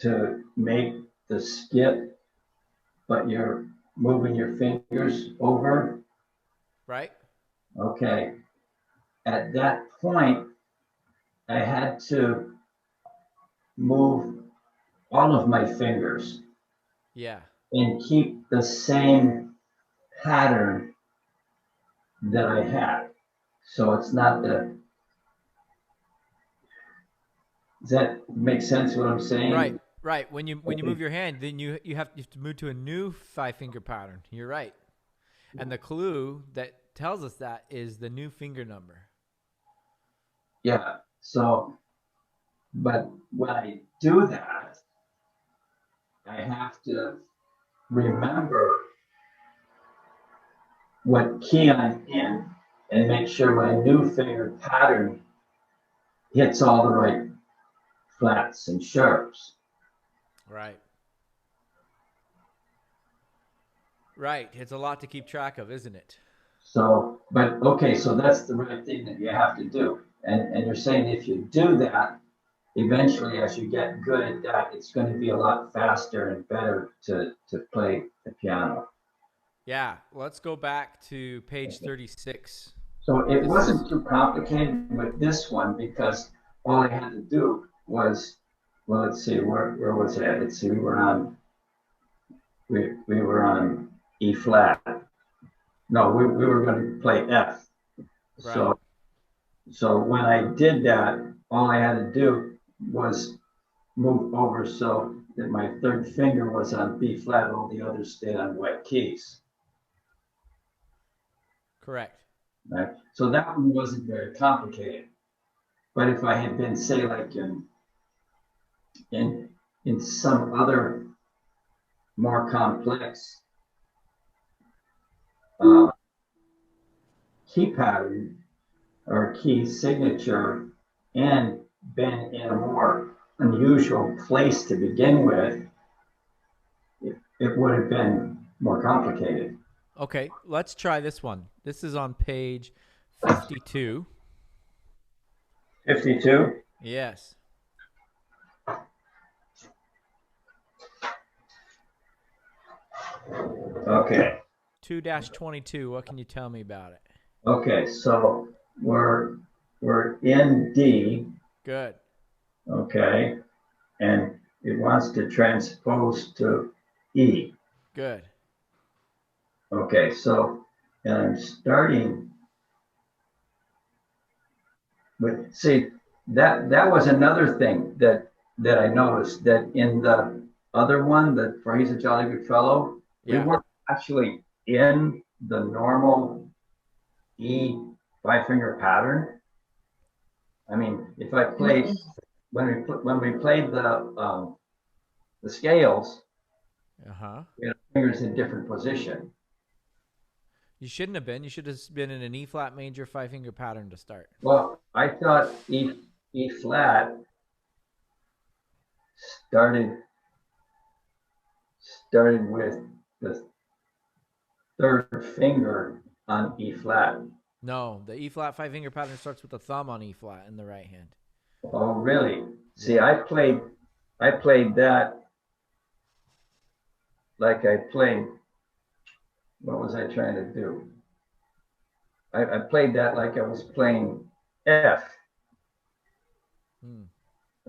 to make the skip, but you're moving your fingers over. Right. Okay. At that point, I had to move all of my fingers Yeah. and keep the same pattern that I had. So it's not the, does that make sense what I'm Right. saying? Right. When you Okay. move your hand, then you have to move to a new 5 finger pattern. You're right. And the clue that tells us that is the new finger number. Yeah. So, but when I do that, I have to remember what key I'm in and make sure my new finger pattern hits all the right flats and sharps. Right. Right. It's a lot to keep track of, isn't it? So, but okay, so that's the right thing that you have to do. And you're saying if you do that, eventually as you get good at that, it's going to be a lot faster and better to play the piano. Yeah. Let's go back to page Okay. 36. So it This is wasn't too complicated with this one because all I had to do was, well, let's see, where was it? Let's see, we were on E flat. No, we were going to play F. right. So so when I did that, all I had to do was move over so that my third finger was on B flat, all the others stayed on wet keys. Correct. Right? So that one wasn't very complicated. But if I had been, say, like in in some other more complex uh, key pattern or key signature and been in a more unusual place to begin with, it would have been more complicated. Okay. Let's try this one. This is on page 52. 52? Yes. Okay. 2-22. What can you tell me about it? Okay, so we're we're in D, Good. okay, and it wants to transpose to E. Good. Okay, so and I'm starting with, see, that was another thing that I noticed that in the other one, that for He's a Jolly Good Fellow, we Yeah. weren't actually in the normal E five finger pattern. I mean, if I played when we played the scales, Uh-huh. you know, fingers in different position. You shouldn't have been. You should have been in an E flat major 5 finger pattern to start. Well, I thought E flat started started with the third finger on E flat. No, the E flat 5 finger pattern starts with the thumb on E flat in the right hand. Oh, really? See, Yeah. I played that like I played. What was I trying to do? I played that like I was playing F. Hmm.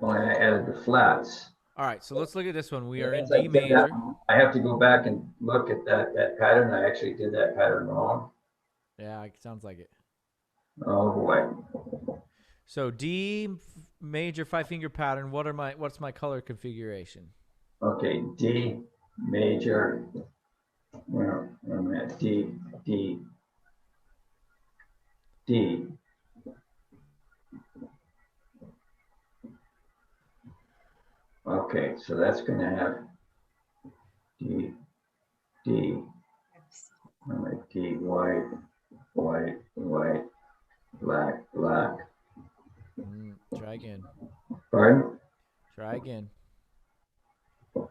Only I added the flats. All right, so let's look at this one. We are in Once I D did that, major. I have to go back and look at that pattern. I actually did that pattern wrong. Yeah, it sounds like it. Oh boy. So D major 5 finger pattern. What's my color configuration? Okay, D major. Where am I at? D, D. Okay, so that's going to have D, D. Where am I? D, white, white, white, black, black. Try again. Pardon? Try again.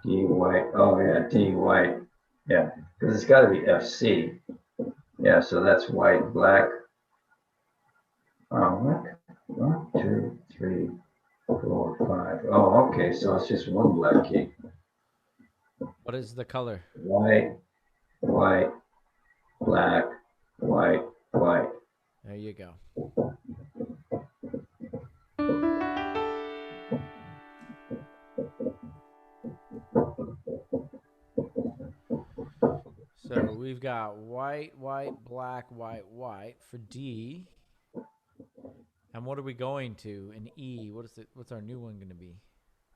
D, white. Oh yeah, D, white. Yeah, because it's got to be FC. Yeah, so that's white, black. Oh, what? 1, 2, 3. 4, 5. Oh, okay. So it's just one black key. What is the color? White, white, black, white, white. There you go. So we've got white, white, black, white, white for D. And what are we going to in E? What is it? What's our new one going to be?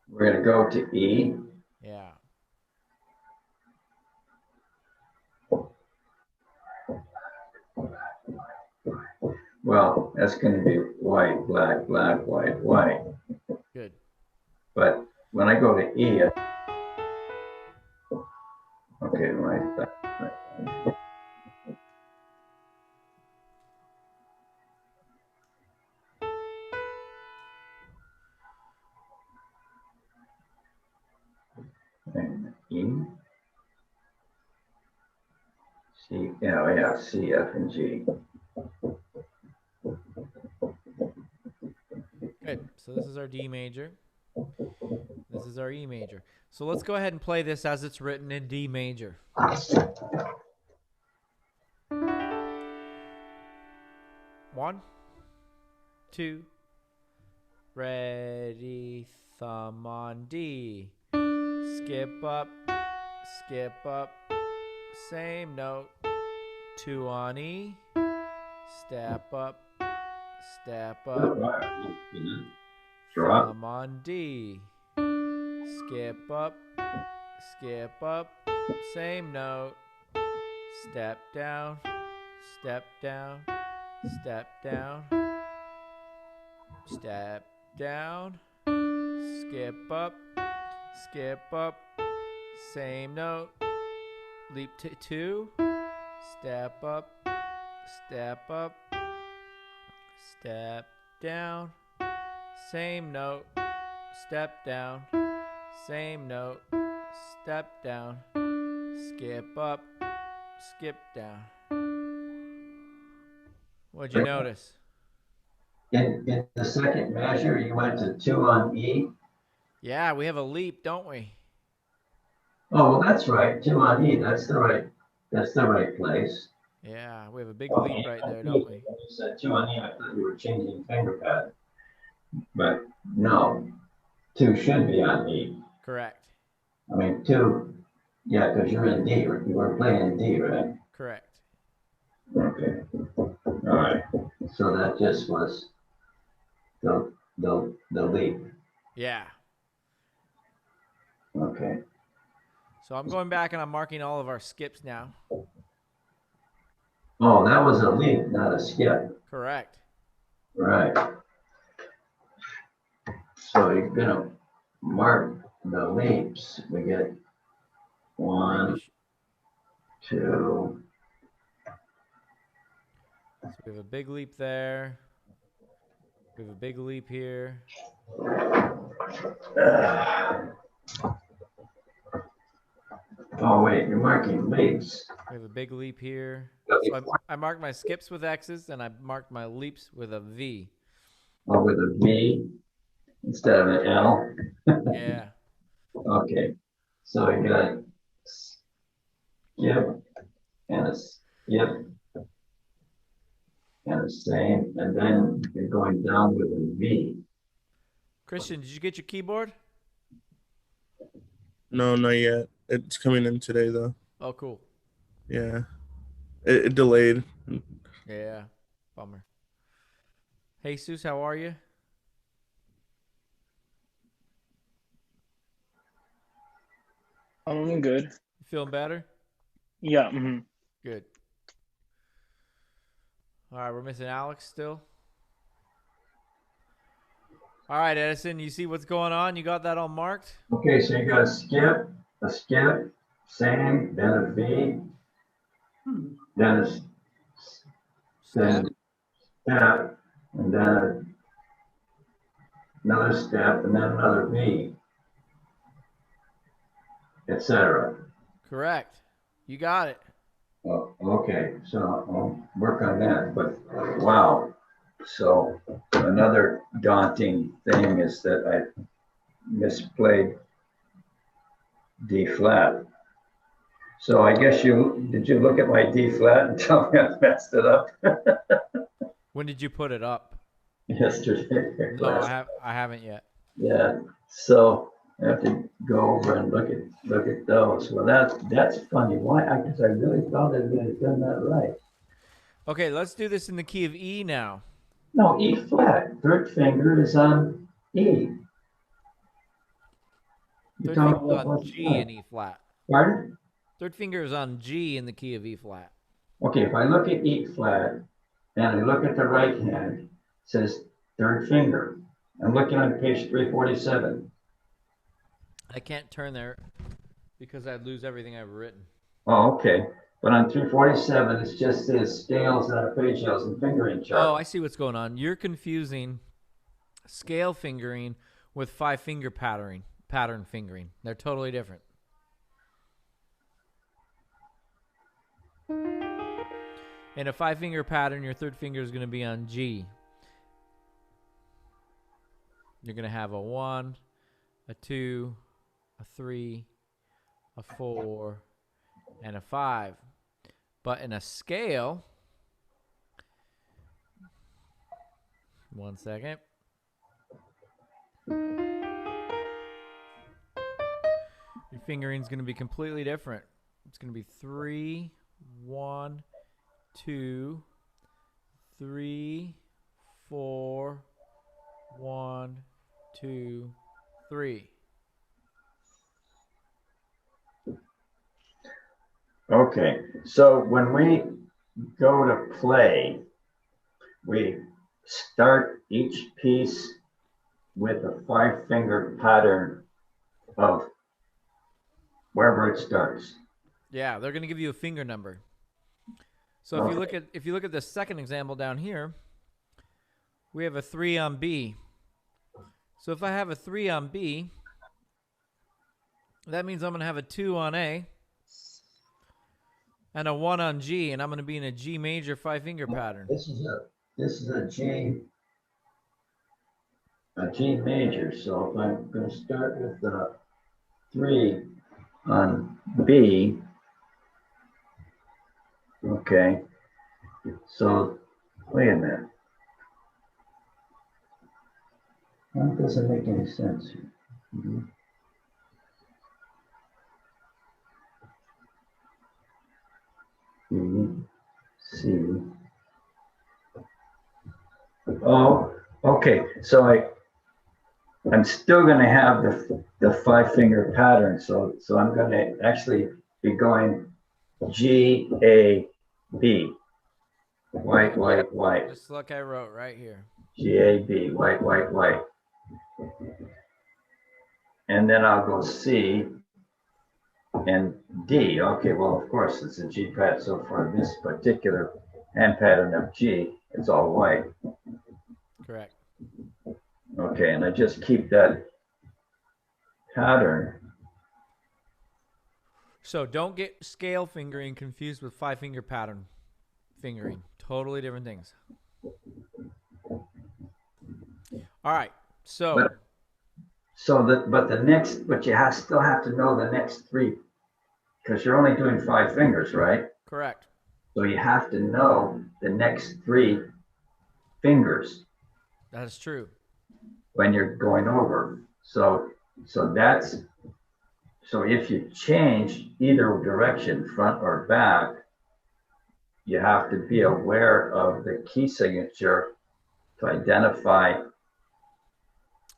We're going to go to E. Yeah. Well, that's going to be white, black, black, white, white. Good. But when I go to E, okay, white, black, white. And E, C, yeah, C, F, and G. Good. So this is our D major. This is our E major. So let's go ahead and play this as it's written in D major. 1, 2, ready, thumb on D. Skip up, same note. 2 on E. Step up, Drop. thumb on D. Skip up, same note. Step down, step down, step down, step down. Skip up, same note. Leap to 2. Step up, step down, same note. Step down, same note. Step down, skip up, skip down. What'd you notice? In the second measure, you went to 2 on E. Yeah, we have a leap, don't we? Oh, well, that's right. 2 on E. That's the right place. Yeah, we have a big leap right there, don't we? When you said 2 on E, I thought you were changing finger pad. But no, 2 should be on E. Correct. I mean, 2, yeah, because you're in D. You were playing D, right? Correct. Okay. All right. So that just was the leap. Yeah. Okay. So I'm going back and I'm marking all of our skips now. Oh, that was a leap, not a skip. Correct. Right. So you're gonna mark the leaps. We get 1, 2. So we have a big leap there. We have a big leap here. Oh wait, you're marking leaps. We have a big leap here. So I marked my skips with X's and I marked my leaps with a V. Oh, with a V instead of an L. Yeah. Okay. So you got skip and a skip and the same, and then you're going down with a V. Christian, did you get your keyboard? No, not yet. It's coming in today, though. Oh, cool. Yeah. It delayed. Yeah. Bummer. Hey, Jesus, how are you? I'm good. You feeling better? Yeah. Good. All right, we're missing Alex still. All right, Edison, you see what's going on? You got that all marked? Okay, so you got a skip, same, then a V, then a Step. step, and then another step, and then another V, etc. Correct. You got it. Oh, okay, so I'll work on that. But wow, So another daunting thing is that I misplayed D flat. So I guess did you look at my D flat and tell me I messed it up When did you put it up? yesterday? No, I haven't yet. Yeah. So I have to go over and look at those. Well, that's funny. Why? Because I really thought I had done that right. Okay, let's do this in the key of E now. No, E flat. Third finger is on E. You're Third finger talking is about on what's G flat. in E flat. Pardon? Third finger is on G in the key of E flat. Okay, if I look at E flat and I look at the right hand, it says third finger. I'm looking on page 347. I can't turn there because I'd lose everything I've written. Oh, okay. But on 347, it just says scales and arpeggios and fingering chart. Oh, I see what's going on. You're confusing scale fingering with 5-finger pattern fingering. They're totally different. In a 5-finger pattern, your third finger is going to be on G. You're going to have a 1, a 2, a 3, a 4, and a 5. But in a scale, one second. Your fingering is going to be completely different. It's going to be 3, 1, 2, 3, 4, 1, 2, 3. Okay, so when we go to play, we start each piece with a 5-finger pattern of wherever it starts. Yeah, they're going to give you a finger number. So if you look at the second example down here, we have a 3 on B. So if I have a 3 on B, that means I'm going to have a 2 on A and a 1 on G, and I'm going to be in a G major 5-finger pattern. This is a G major. So if I'm going to start with the 3 on B, okay. So wait a minute. That doesn't make any sense. Mm-hmm. B, C. Oh, okay. So I'm still going to have the 5-finger pattern. So I'm going to actually be going G, A, B. White, white, white. Just like I wrote right here. G, A, B. White, white, white. And then I'll go C and D. Okay, well, of course, it's a G pad. So for this particular hand pattern of G, it's all white. Correct. Okay, and I just keep that pattern. So don't get scale fingering confused with 5-finger pattern fingering. Totally different things. All right. So But you still have to know the next 3 because you're only doing 5 fingers, right? correct. So you have to know the next 3 fingers That is true. when you're going over. So if you change either direction, front or back, you have to be aware of the key signature to identify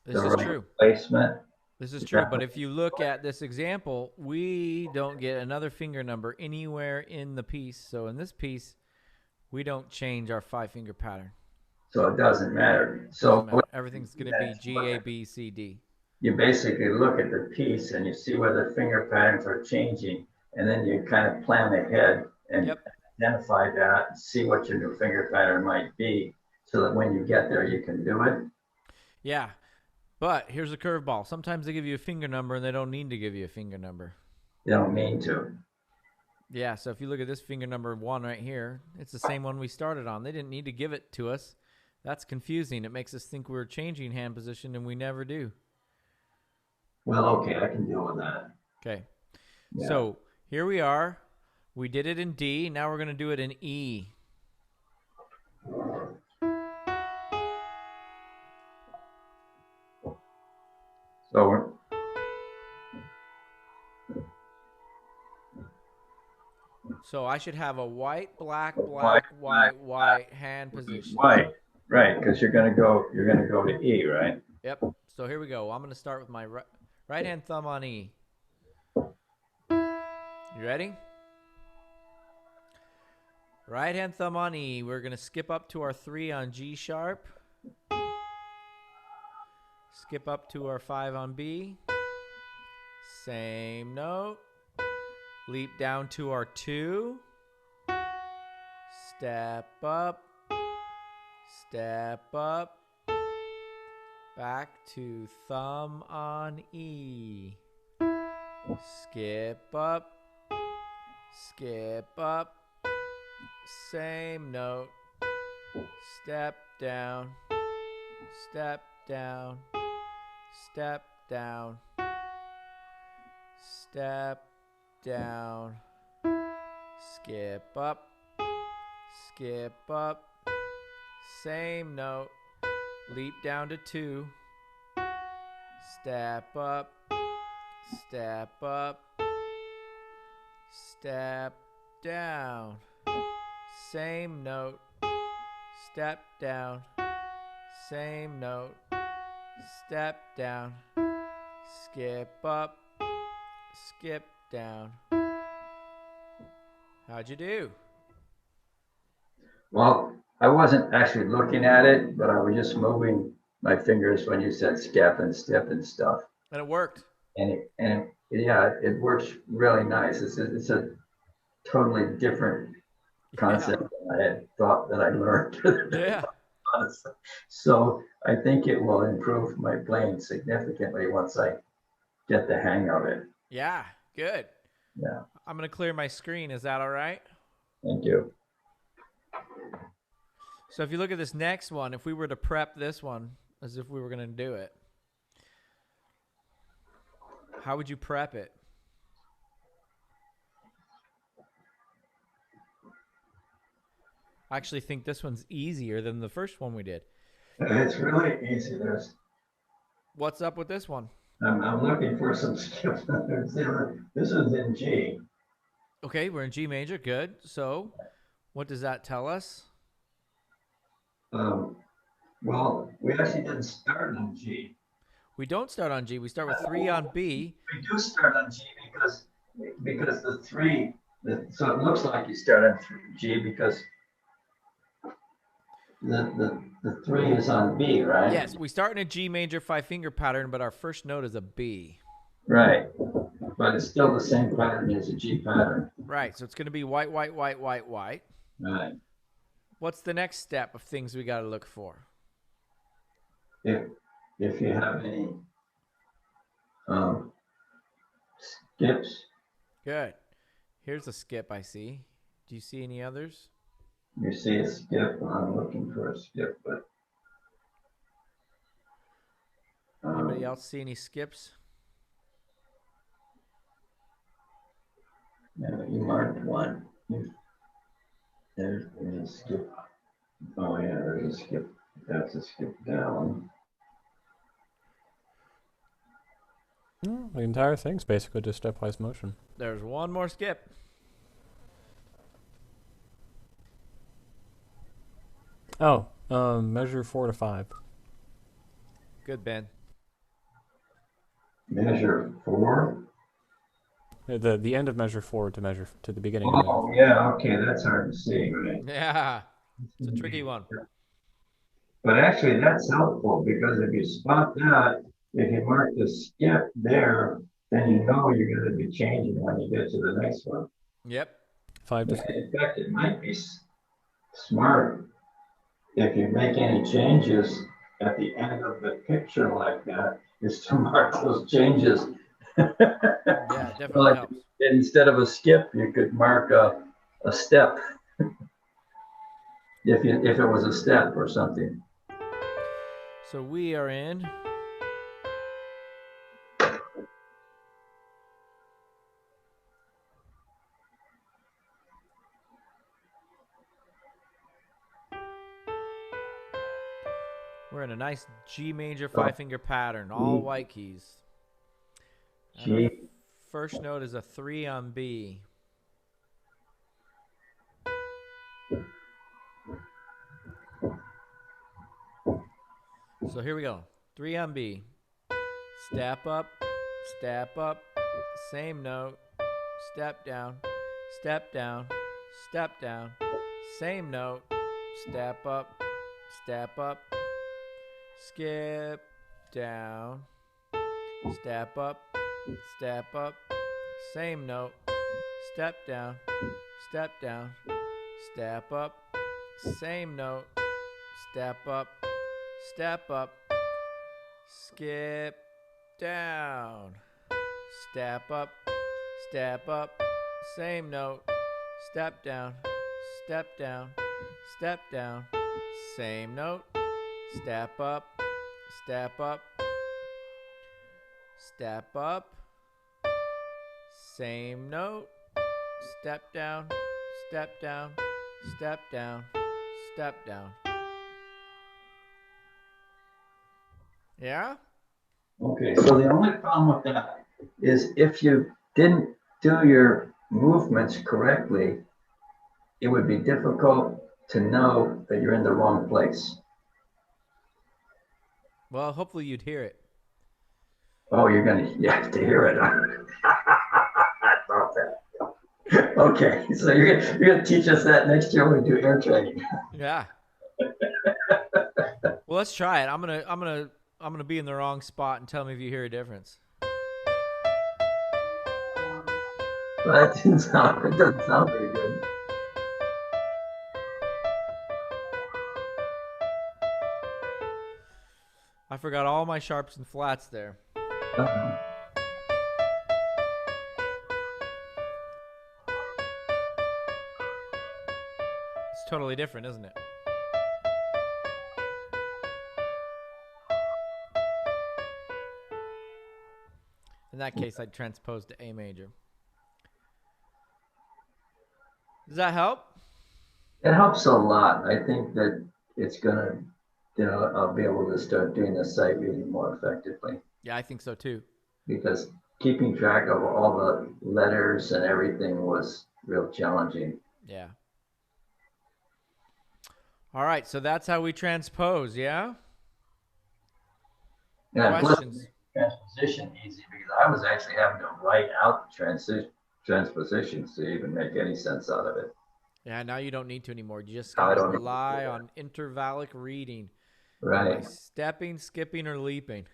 This the is right true. placement. This is true. But if you look at this example, we don't get another finger number anywhere in the piece. So in this piece, we don't change our 5-finger pattern. So it doesn't matter. Doesn't matter. Everything's going to be G, A, B, C, D. You basically look at the piece and you see where the finger patterns are changing, and then you kind of plan ahead and identify that and see what your new finger pattern might be so that when you get there, you can do it. Yeah. But here's a curveball. Sometimes they give you a finger number and they don't need to give you a finger number. They don't mean to. Yeah, so if you look at this finger number 1 right here, it's the same one we started on. They didn't need to give it to us. That's confusing. It makes us think we're changing hand position, and we never do. Well, okay, I can deal with that. Okay. Yeah. So here we are. We did it in D. Now we're going to do it in E. So I should have a white, black, black, white hand position. White, right? Because you're gonna go to E, right? Yep. So here we go. I'm going to start with my right hand thumb on E. You ready? Right hand thumb on E. We're going to skip up to our 3 on G sharp. Skip up to our 5 on B. Same note. Leap down to our 2. Step up. Step up. Back to thumb on E. Skip up. Skip up. Same note. Step down. Step down. Step down. Step down. Skip up. Skip up. Same note. Leap down to 2. Step up. Step up. Step down. Same note. Step down. Same note. Step down. Skip up. Skip down. How'd you do? Well, I wasn't actually looking at it, but I was just moving my fingers when you said skip and step and stuff. And it worked. And yeah, it works really nice. It's a totally different concept than I had thought that I learned. Yeah. So I think it will improve my playing significantly once I get the hang of it. Yeah, good. Yeah. I'm going to clear my screen. Is that all right? Thank you. So if you look at this next one, if we were to prep this one as if we were going to do it, how would you prep it? I actually think this one's easier than the first one we did. It's really easy. What's up with this one? I'm looking for some skips. This is in G. Okay, we're in G major. Good. So what does that tell us? Well, we actually didn't start on G. We don't start on G. We start with 3 on B. We do start on G because the 3, so it looks like you start on G because the 3 is on B, right? Yes, we start in a G major 5-finger pattern, but our first note is a B. Right, but it's still the same pattern as a G pattern. Right, so it's going to be white, white, white, white, white. Right. What's the next step of things we got to look for? If you have any skips. Good. Here's a skip I see. Do you see any others? You see a skip. I'm looking for a skip, but anybody else see any skips? Yeah, you marked one. There's a skip. Oh yeah, there's a skip. That's a skip down. The entire thing's basically just stepwise motion. There's one more skip. Oh, measure 4 to 5. Good, Ben. Measure 4. The end of measure 4 to measure to the beginning. Oh yeah, okay, that's hard to see, right? Yeah, it's a tricky one. But actually, that's helpful because if you spot that, if you mark the skip there, then you know you're going to be changing when you get to the next one. Yep. 5 to 5. In fact, it might be smart if you make any changes at the end of the picture like that, is to mark those changes. Yeah, definitely Like, helps. instead of a skip, you could mark a step. If it was a step or something. So we are in. We're in a nice G major 5-finger pattern, all white keys. And our G. first note is a 3 on B. So here we go. 3 on B. Step up, same note, step down, step down, step down, same note, step up, skip down, step up, same note, step down, step up, same note, step up, skip down, step up, same note, step down, same note, step up, same note, step down, step down. Yeah? Okay, so the only problem with that is if you didn't do your movements correctly, it would be difficult to know that you're in the wrong place. Well, hopefully you'd hear it. Oh, you have to hear it. I thought that. Okay, so you're gonna teach us that next year when we do air training. Yeah. Well, let's try it. I'm gonna be in the wrong spot and tell me if you hear a difference. That doesn't sound very good. I forgot all my sharps and flats there. Uh-huh. It's totally different, isn't it? In that case, I'd transpose to A major. Does that help? It helps a lot. I think that it's gonna, I'll be able to start doing the sight reading more effectively Yeah, I think so too. because keeping track of all the letters and everything was real challenging. Yeah. All right, so that's how we transpose, yeah? And plus, Questions? transposition easy because I was actually having to write out transpositions to even make any sense out of it. Yeah, now you don't need to anymore. You just I gotta don't need to rely do that. on intervallic reading. Right. By stepping, skipping, or leaping.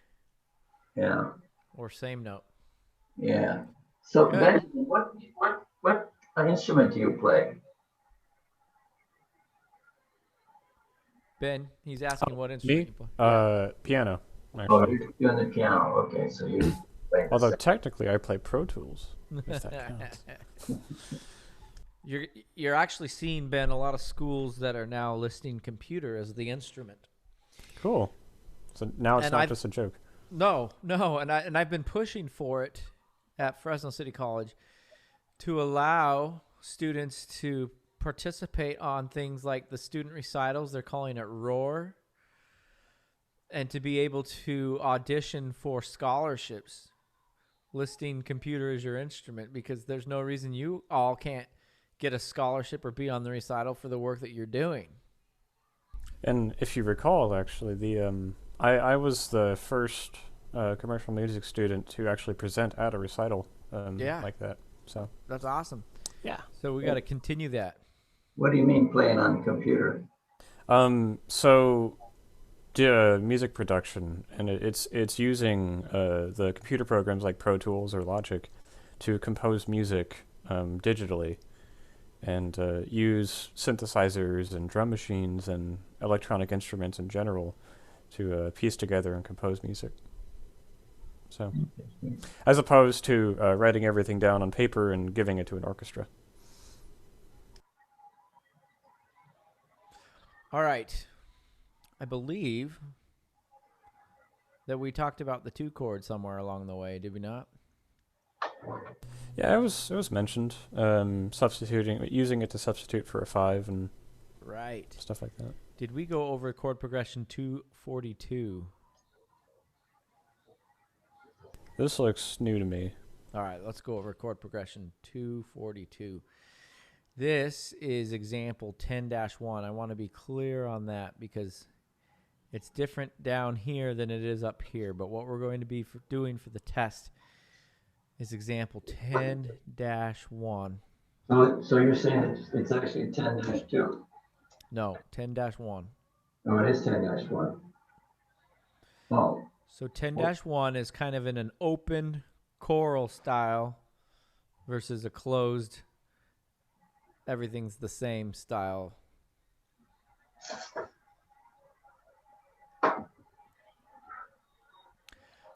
Yeah. Or same note. Yeah. So Good. Benjamin, what instrument do you play? Ben, he's asking what instrument Me? you play. Piano, Oh, actually. you're doing the piano. Okay, so you play the Although second. technically I play Pro Tools, if that counts. You're actually seeing, Ben, a lot of schools that are now listing computer as the instrument. Cool. So now it's And not I've- just a joke. No, and I've been pushing for it at Fresno City College to allow students to participate on things like the student recitals. They're calling it ROAR. And to be able to audition for scholarships listing computer as your instrument, because there's no reason you all can't get a scholarship or be on the recital for the work that you're doing. And if you recall, actually, I was the first commercial music student to actually present at a recital like that. So That's awesome. yeah. So we got to continue that. What do you mean playing on the computer? So music production, and it's using the computer programs like Pro Tools or Logic to compose music digitally, and use synthesizers and drum machines and electronic instruments in general to piece together and compose music. So, as opposed to writing everything down on paper and giving it to an orchestra. All right. I believe that we talked about the 2 chord somewhere along the way, did we not? Yeah, it was mentioned. Using it to substitute for a 5 and Right. stuff like that. Did we go over chord progression 242? This looks new to me. All right, let's go over chord progression 242. This is example 10-1. I want to be clear on that because it's different down here than it is up here. But what we're going to be doing for the test is example 10-1. So you're saying it's actually 10-2? No, 10-1. No, it is 10-1. Oh. So 10-1 is kind of in an open choral style versus a closed, everything's the same style.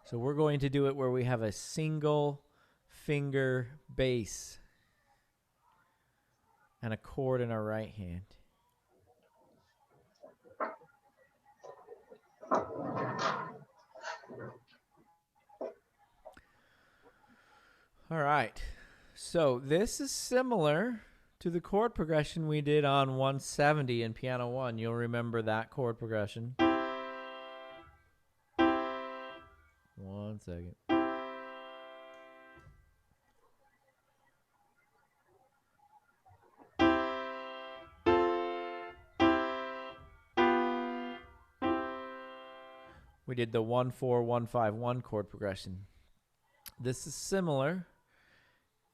So we're going to do it where we have a single finger bass and a chord in our right hand. All right. So this is similar to the chord progression we did on 170 in Piano 1. You'll remember that chord progression. 1 second. We did the 1-4-1-5-1 chord progression. This is similar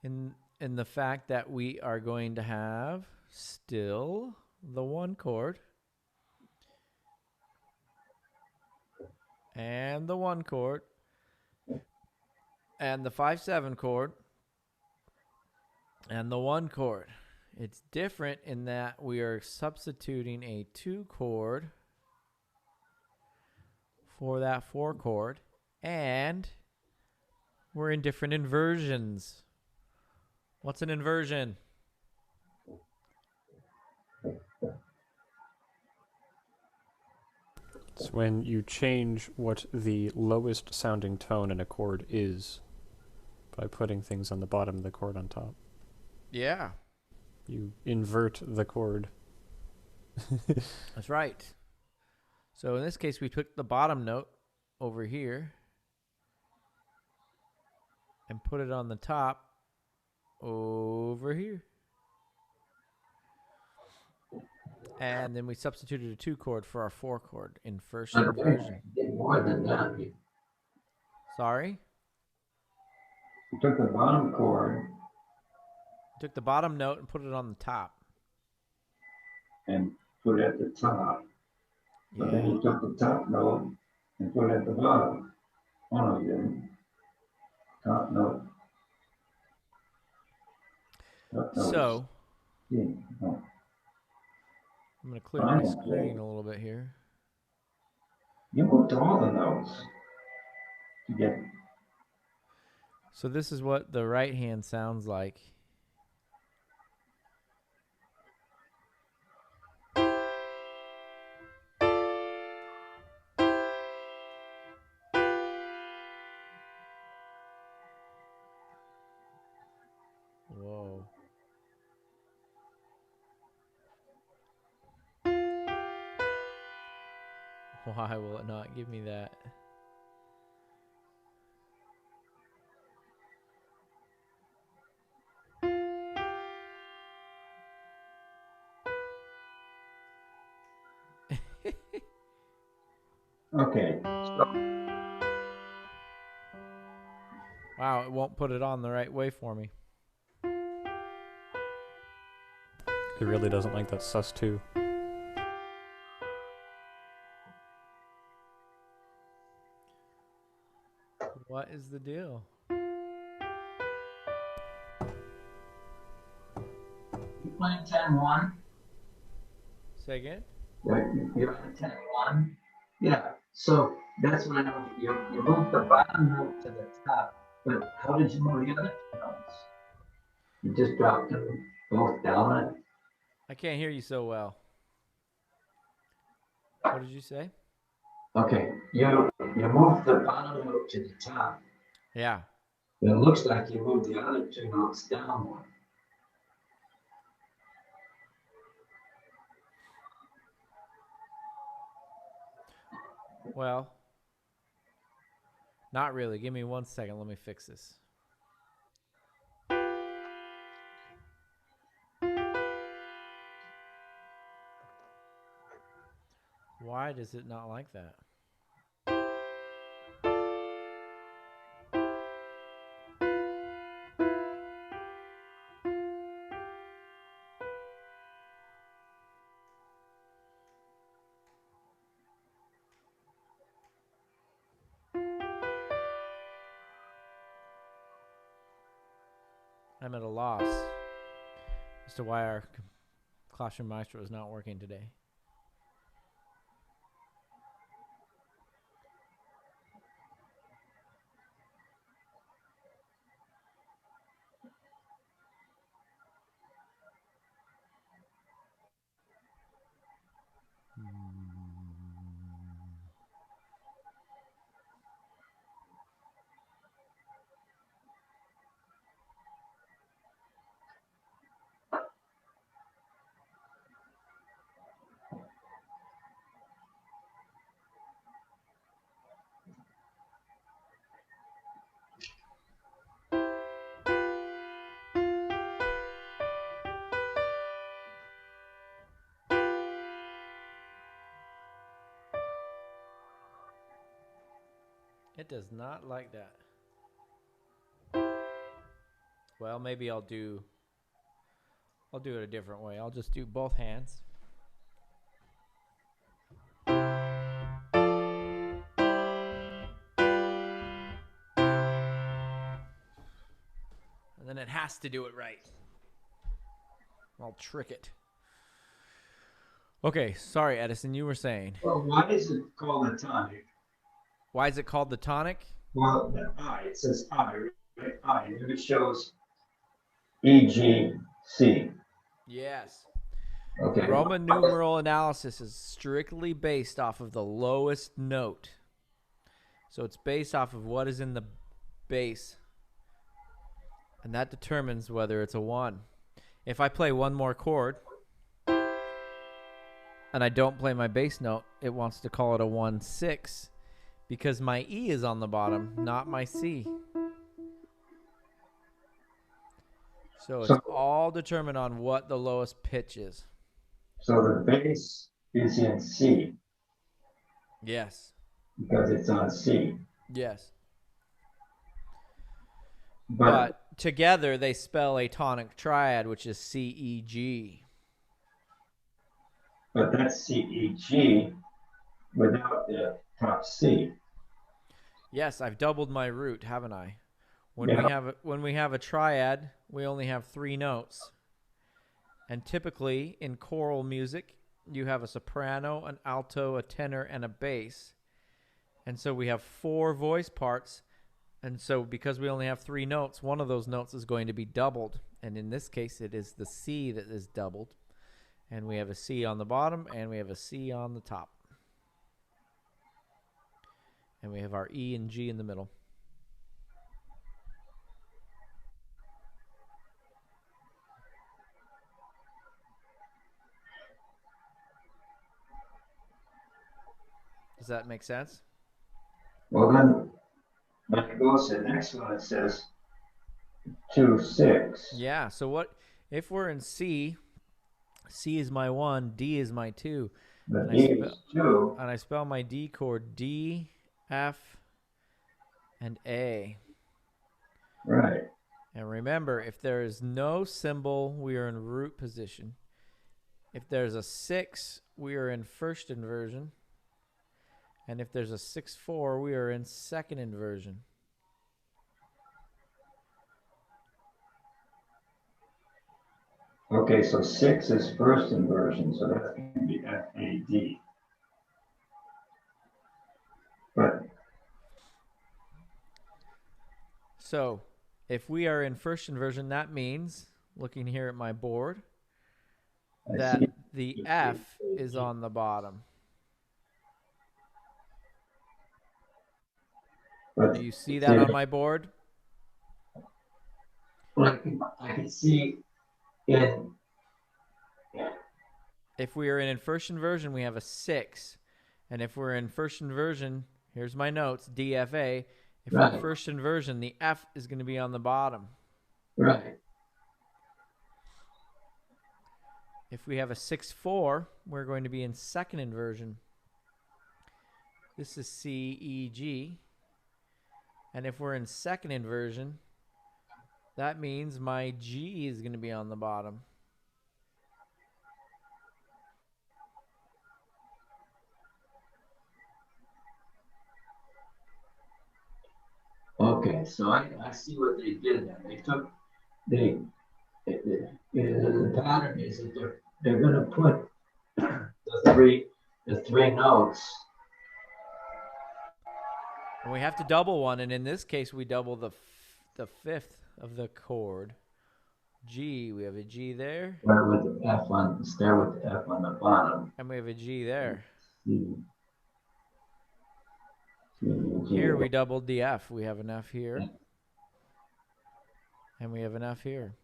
in the fact that we are going to have still the 1 chord and the 1 chord and the 5-7 chord and the 1 chord. It's different in that we are substituting a 2 chord for that 4 chord, and we're in different inversions. What's an inversion? It's when you change what the lowest sounding tone in a chord is by putting things on the bottom of the chord on top. Yeah. You invert the chord. That's right. So in this case, we took the bottom note over here and put it on the top over here. And then we substituted a 2 chord for our 4 chord in first inversion. More than that. You Sorry? took the bottom chord Took the bottom note and put it on the top. and put it at the top. But then Yeah. you took the top note and put it at the bottom. Oh, no, you didn't. Top note. Top note. So Yeah, no. I'm going to clear my screen a little bit here. You moved all the notes to get. So this is what the right hand sounds like. Whoa. Why will it not give me that? Okay. So, Wow, it won't put it on the right way for me. It really doesn't like that sus2. What is the deal? you playing 10-1? Say again? You're on 10-1? Yeah. So that's when you moved the bottom note to the top. But how did you move the other 2 notes? You just dropped them both down it? I can't hear you so well. What did you say? Okay, you moved the bottom note to the top. Yeah. It looks like you moved the other two notes down one. Well, not really. Give me 1 second. Let me fix this. Why does it not like that? I'm at a loss as to why our Classroom Maestro is not working today. It does not like that. Well, maybe I'll do it a different way. I'll just do both hands. And then it has to do it right. I'll trick it. Okay, sorry, Edison, you were saying. Well, why is it called a tonic? Why is it called the tonic? Well, the I, it says I, right? I, and it shows E, G, C. Yes. Okay. Roman numeral analysis is strictly based off of the lowest note. So it's based off of what is in the bass. And that determines whether it's a 1. If I play one more chord and I don't play my bass note, it wants to call it a 1-6 because my E is on the bottom, not my C. So it's all determined on what the lowest pitch is. So the bass is in C Yes. because it's on C. Yes. But together they spell a tonic triad, which is C-E-G. But that's C-E-G without the top C. Yes, I've doubled my root, haven't I? When Yeah. we have a triad, we only have 3 notes. And typically in choral music, you have a soprano, an alto, a tenor, and a bass. And so we have 4 voice parts. And so because we only have 3 notes, one of those notes is going to be doubled. And in this case, it is the C that is doubled. And we have a C on the bottom, and we have a C on the top. And we have our E and G in the middle. Does that make sense? Well, then when it goes to the next one, it says 2-6. Yeah, so what if we're in C, C is my 1, D is my 2. The And D is 2. and I spell my D chord D, F, and A. Right. And remember, if there is no symbol, we are in root position. If there's a 6, we are in first inversion. And if there's a 6-4, we are in second inversion. Okay, so 6 is first inversion, so that's going to be F-A-D. But So if we are in first inversion, that means, looking here at my board, that the F is on the bottom. But Do you see that on my board? Well, I can see in. If we are in first inversion, we have a 6. And if we're in first inversion, here's my notes, DFA. If we're in Right. first inversion, the F is going to be on the bottom. Right. If we have a 6-4, we're going to be in second inversion. This is C, E, G. And if we're in second inversion, that means my G is going to be on the bottom. Okay, so I see what they did there. They took the pattern is that they're going to put the three notes. And we have to double one, and in this case, we double the fifth of the chord. G, we have a G there. Start with the F on the bottom. And we have a G there. C, G. Here we doubled the F. We have an F here. And we have an F here.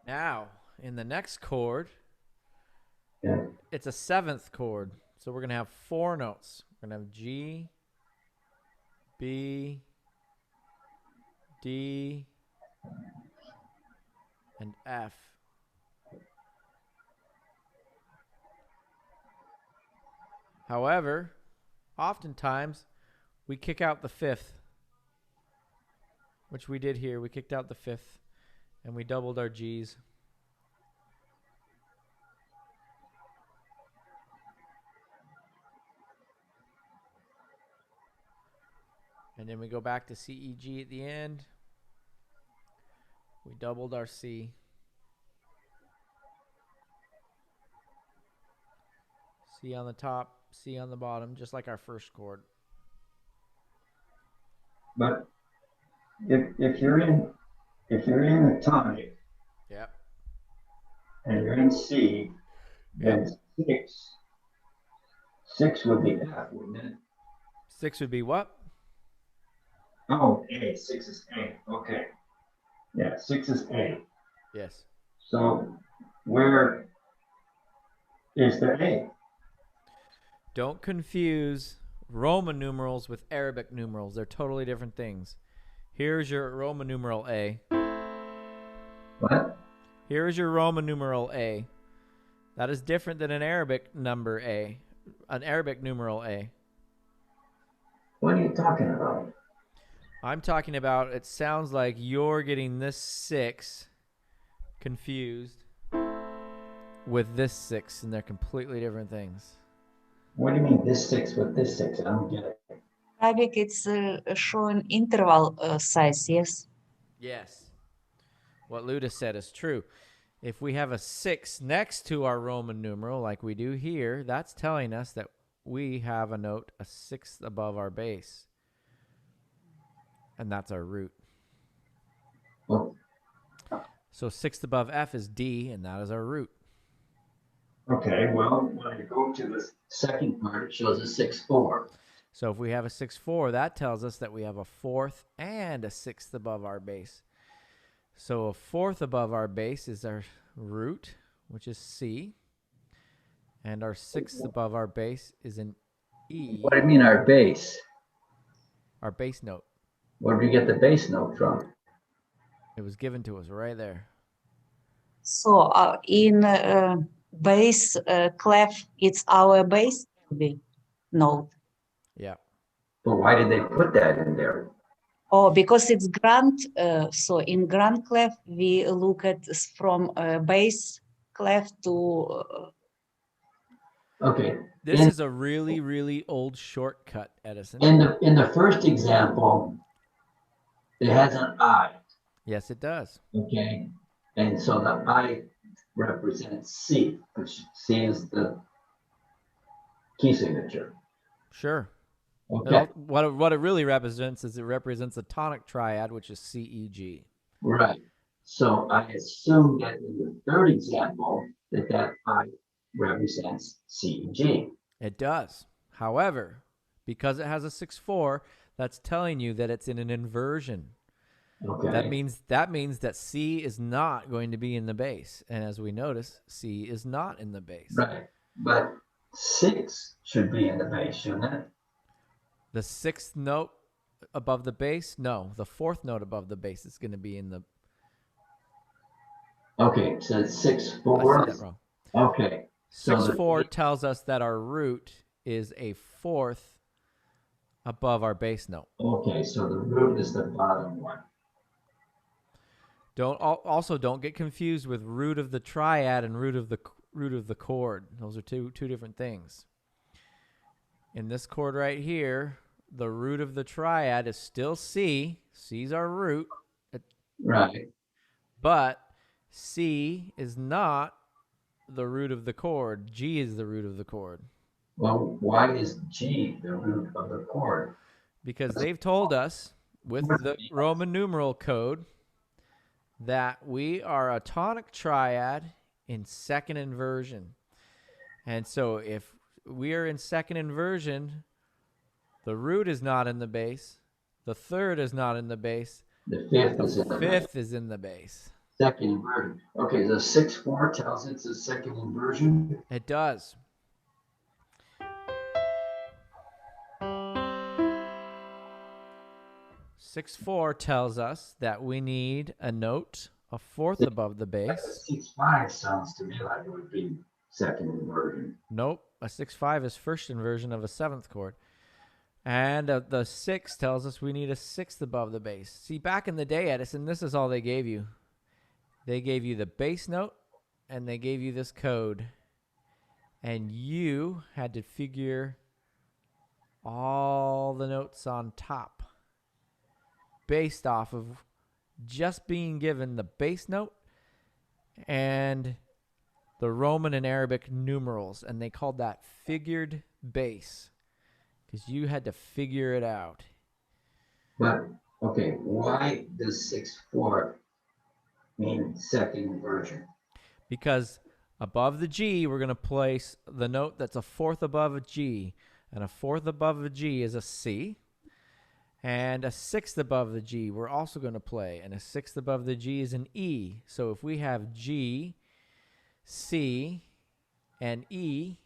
Now, in the next chord, it's a 7th chord. So we're going to have 4 notes. We're going to have G, B, D, and F. However, oftentimes we kick out the 5th, which we did here. We kicked out the 5th, and we doubled our G's. And then we go back to C, E, G at the end. We doubled our C. C on the top, C on the bottom, just like our first chord. But if you're in a tonic, Yep. and you're in C, then six would be F, wouldn't it? 6 would be what? Oh, A. 6 is A. Okay. Yeah, 6 is A. Yes. So where is the A? Don't confuse Roman numerals with Arabic numerals. They're totally different things. Here's your Roman numeral A. What? Here is your Roman numeral A. That is different than an Arabic number A, an Arabic numeral A. What are you talking about? I'm talking about, it sounds like you're getting this 6 confused with this 6, and they're completely different things. What do you mean this 6 with this 6? I don't get it. Arabic, it's showing interval size, yes? Yes. What Luda said is true. If we have a 6 next to our Roman numeral, like we do here, that's telling us that we have a note a 6th above our bass. And that's our root. Oh, So 6th above F is D, and that is our root. okay, well, when you go to the second part, it shows a 6/4. So if we have a 6/4, that tells us that we have a 4th and a 6th above our bass. So a 4th above our bass is our root, which is C. And our 6th above our bass is an E, What do you mean our bass? our bass note. Where do you get the bass note from? It was given to us right there. So in bass clef, it's our bass note. Yeah. But why did they put that in there? Oh, because it's grand. So in grand clef, we look at from bass clef to. Okay. This is a really, really old shortcut, Edison. In the first example, it has an I. Yes, it does. Okay. And so the I represents C, which C is the key signature. Sure. Okay. What it really represents is it represents a tonic triad, which is C, E, G. Right. So I assume that in the third example that I represents C and G. It does. However, because it has a 6/4, that's telling you that it's in an inversion. Okay. That means that C is not going to be in the bass. And as we notice, C is not in the bass. Right. But 6 should be in the bass, shouldn't it? The 6th note above the bass? No, the 4th note above the bass is going to be in the... Okay, so it's 6/4. I said that wrong. Okay. So 6/4 tells us that our root is a 4th above our bass note. Okay, so the root is the bottom one. Don't get confused with root of the triad and root of the chord. Those are two different things. In this chord right here, the root of the triad is still C. C's our root. Right. But C is not the root of the chord. G is the root of the chord. Well, why is G the root of the chord? Because they've told us with the Roman numeral code that we are a tonic triad in second inversion. And so if we are in second inversion, the root is not in the bass, the third is not in the bass, The fifth is in the the fifth is in the bass. second inversion. Okay, the 6/4 tells it's a second inversion. It does. Six four tells us that we need a note a fourth above the bass. 6/5 sounds to me like it would be second inversion. Nope, a 6/5 is first inversion of a 7th chord. And the 6 tells us we need a 6th above the bass. See, back in the day, Edison, this is all they gave you. They gave you the bass note, and they gave you this code. And you had to figure all the notes on top based off of just being given the bass note and the Roman and Arabic numerals. And they called that figured bass because you had to figure it out. But, okay, why does 6/4 mean second inversion? Because above the G, we're going to place the note that's a fourth above a G. And a fourth above a G is a C. And a 6th above the G, we're also going to play. And a 6th above the G is an E. So if we have G, C, and E,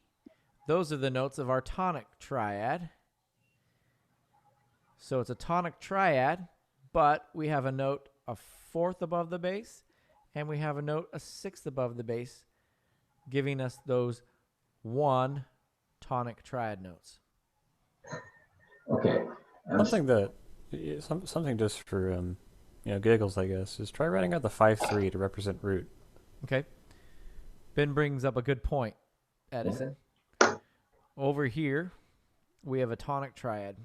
those are the notes of our tonic triad. So it's a tonic triad, but we have a note a fourth above the bass, and we have a note a 6th above the bass, giving us those one tonic triad notes. Okay. Something just for giggles, I guess, is try writing out the 5/3 to represent root. Okay. Ben brings up a good point, Edison. Over here, we have a tonic triad.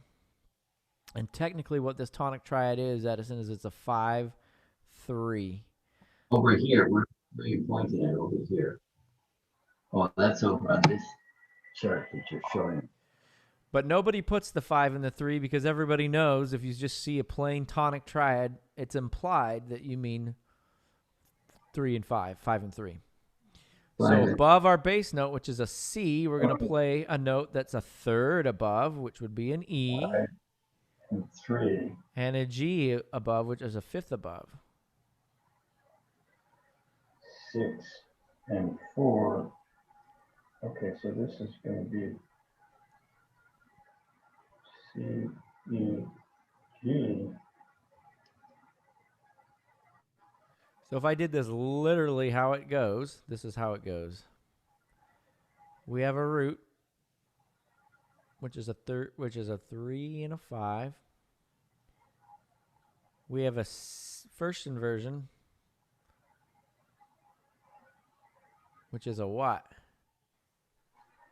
And technically what this tonic triad is, Edison, is it's a 5/3. Over here, where are you pointing at over here? Oh, that's over on this chart that you're showing. But nobody puts the 5 and the 3 because everybody knows if you just see a plain tonic triad, it's implied that you mean 3 and 5, 5 and 3. So above our bass note, which is a C, we're going to play a note that's a third above, which would be an E. 5 and 3. And a G above, which is a fifth above. 6 and 4. Okay, so this is going to be C, E, G. So if I did this literally how it goes, this is how it goes. We have a root, which is a 3 and a 5. We have a first inversion, which is a what?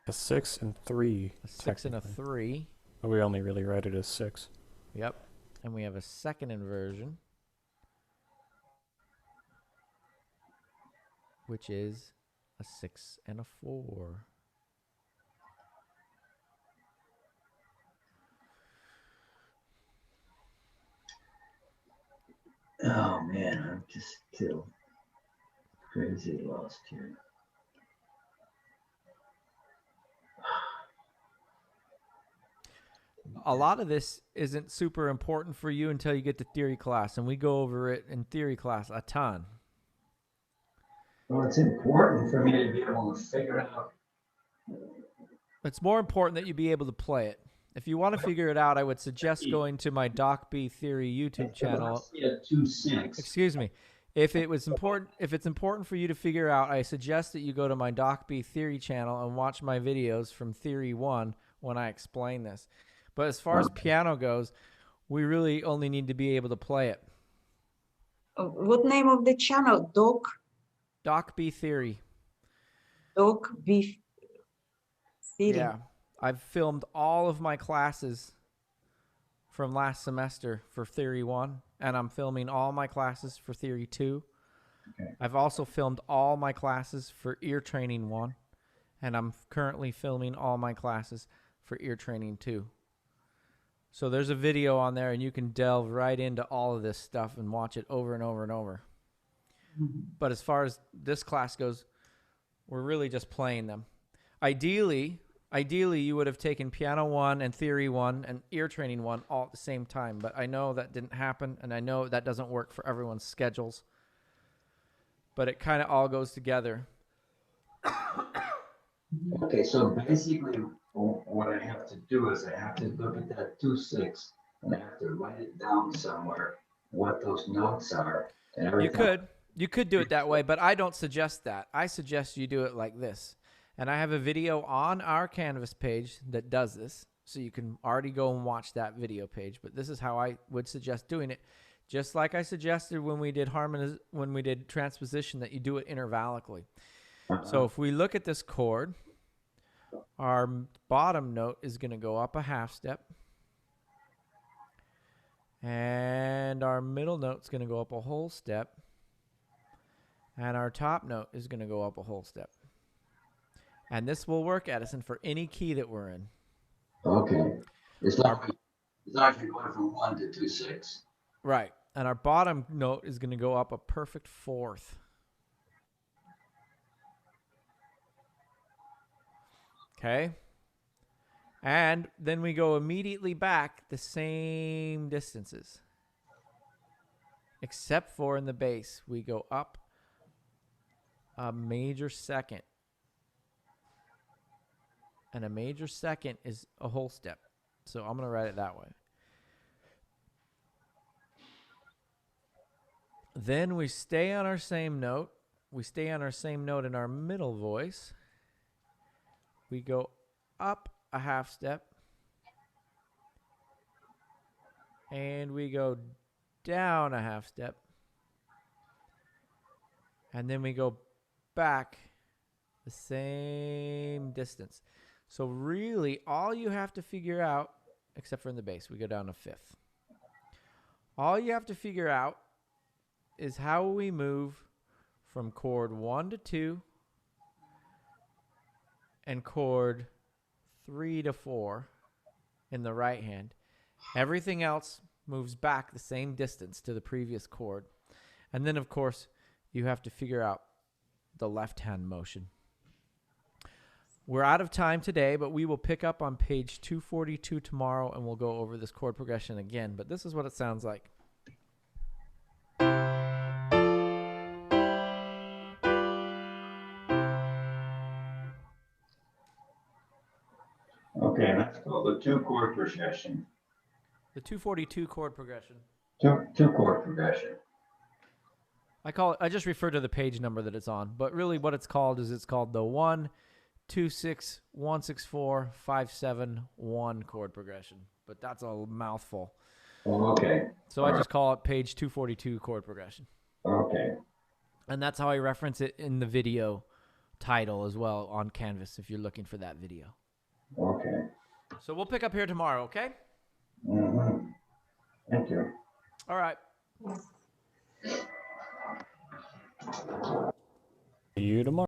A 6 and 3. A 6 and a 3. But we only really write it as 6. Yep. And we have a second inversion, which is a 6 and a 4. Oh man, I'm just still crazy lost here. a lot of this isn't super important for you until you get to theory class, and we go over it in theory class a ton. Well, it's important for me to be able to figure out. It's more important that you be able to play it. If you want to figure it out, I would suggest going to my Doc B Theory YouTube channel. I see a 2-6. Excuse me. If it's important for you to figure out, I suggest that you go to my Doc B Theory channel and watch my videos from Theory 1 when I explain this. But as far as piano goes, we really only need to be able to play it. What name of the channel? Doc B Theory. Doc B Theory. Yeah. I've filmed all of my classes from last semester for Theory 1, and I'm filming all my classes for Theory 2. Okay. I've also filmed all my classes for Ear Training 1, and I'm currently filming all my classes for Ear Training 2. So there's a video on there, and you can delve right into all of this stuff and watch it over and over and over. Mm-hmm. But as far as this class goes, we're really just playing them. Ideally, you would have taken Piano 1 and Theory 1 and Ear Training 1 all at the same time, but I know that didn't happen, and I know that doesn't work for everyone's schedules. But it kind of all goes together. Okay, so basically what I have to do is I have to look at that 2-6 and I have to write it down somewhere, what those notes are. And every time. You could do it that way, but I don't suggest that. I suggest you do it like this. And I have a video on our Canvas page that does this, so you can already go and watch that video page. But this is how I would suggest doing it, just like I suggested when we did transposition, that you do it intervallically. So if we look at this chord, our bottom note is going to go up a half step, and our middle note is going to go up a whole step, and our top note is going to go up a whole step. And this will work, Edison, for any key that we're in. Okay. It's like you're going from 1 to 2-6. Right. And our bottom note is going to go up a perfect fourth. Okay. And then we go immediately back the same distances. Except for in the bass, we go up a major second. And a major second is a whole step. So I'm going to write it that way. Then we stay on our same note. We stay on our same note in our middle voice. We go up a half step. And we go down a half step. And then we go back the same distance. So really, all you have to figure out, except for in the bass, we go down a fifth. All you have to figure out is how we move from chord 1 to 2 and chord 3 to 4 in the right hand. Everything else moves back the same distance to the previous chord. And then, of course, you have to figure out the left hand motion. We're out of time today, but we will pick up on page 242 tomorrow, and we'll go over this chord progression again. But this is what it sounds like. Okay, that's called the 2-chord progression. The 242 chord progression. Two-chord progression. I just refer to the page number that it's on, but really what it's called is the 1, 2, 6, 1, 6, 4, 5, 7, 1 chord progression. But that's a mouthful. Oh, okay. So I just call it page 242 chord progression. Okay. And that's how I reference it in the video title as well on Canvas if you're looking for that video. Okay. So we'll pick up here tomorrow, okay? Mm-hmm. Thank you. All right. See you tomorrow.